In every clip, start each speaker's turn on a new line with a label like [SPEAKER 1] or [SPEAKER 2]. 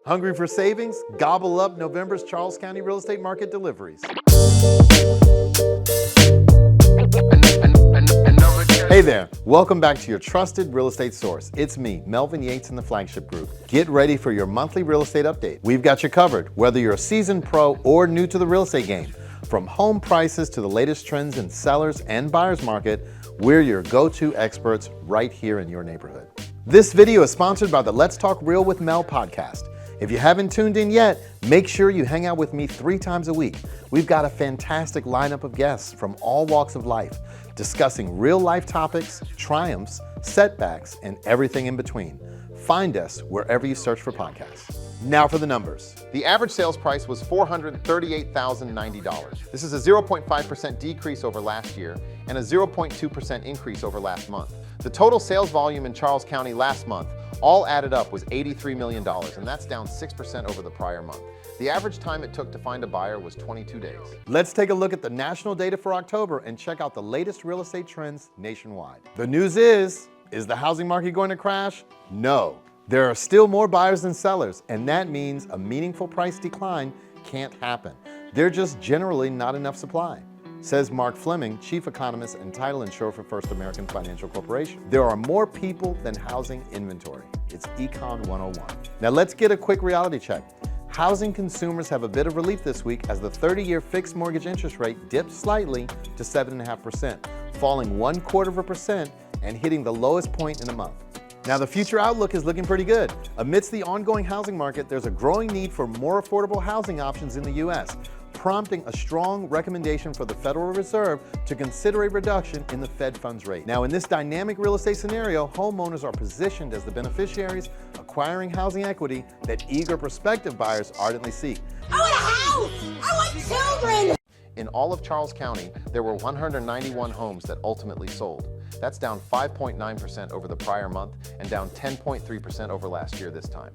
[SPEAKER 1] Hungry for savings? Gobble up November's Charles County real estate market deliveries. Hey there, welcome back to your trusted real estate source. It's me, Melvin Yates in the Flagship Group. Get ready for your monthly real estate update. We've got you covered, whether you're a seasoned pro or new to the real estate game. From home prices to the latest trends in sellers and buyers market, we're your go-to experts right here in your neighborhood. This video is sponsored by the Let's Talk Real with Mel podcast. If you haven't tuned in yet, make sure you hang out with me 3 times a week. We've got a fantastic lineup of guests from all walks of life, discussing real-life topics, triumphs, setbacks, and everything in between. Find us wherever you search for podcasts. Now for the numbers. The average sales price was $438,090. This is a 0.5% decrease over last year and a 0.2% increase over last month. The total sales volume in Charles County last month, all added up, was $83 million, and that's down 6% over the prior month. The average time it took to find a buyer was 22 days. Let's take a look at the national data for October and check out the latest real estate trends nationwide. The news is the housing market going to crash? No. There are still more buyers than sellers, and that means a meaningful price decline can't happen. There's just generally not enough supply, says Mark Fleming, chief economist and title insurer for First American Financial Corporation. There are more people than housing inventory. It's Econ 101. Now let's get a quick reality check. Housing consumers have a bit of relief this week as the 30-year fixed mortgage interest rate dipped slightly to 7.5%, falling 0.25% and hitting the lowest point in a month. Now the future outlook is looking pretty good. Amidst the ongoing housing market, there's a growing need for more affordable housing options in the U.S., prompting a strong recommendation for the Federal Reserve to consider a reduction in the Fed funds rate. Now in this dynamic real estate scenario, homeowners are positioned as the beneficiaries, acquiring housing equity that eager prospective buyers ardently seek.
[SPEAKER 2] I want a house! I want children!
[SPEAKER 1] In all of Charles County, there were 191 homes that ultimately sold. That's down 5.9% over the prior month and down 10.3% over last year this time.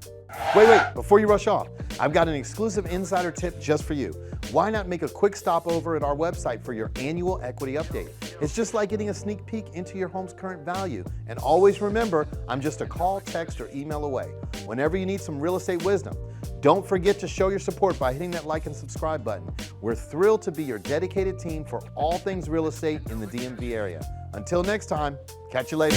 [SPEAKER 1] Wait, before you rush off, I've got an exclusive insider tip just for you. Why not make a quick stop over at our website for your annual equity update? It's just like getting a sneak peek into your home's current value. And always remember, I'm just a call, text, or email away. Whenever you need some real estate wisdom, don't forget to show your support by hitting that like and subscribe button. We're thrilled to be your dedicated team for all things real estate in the DMV area. Until next time, catch you later.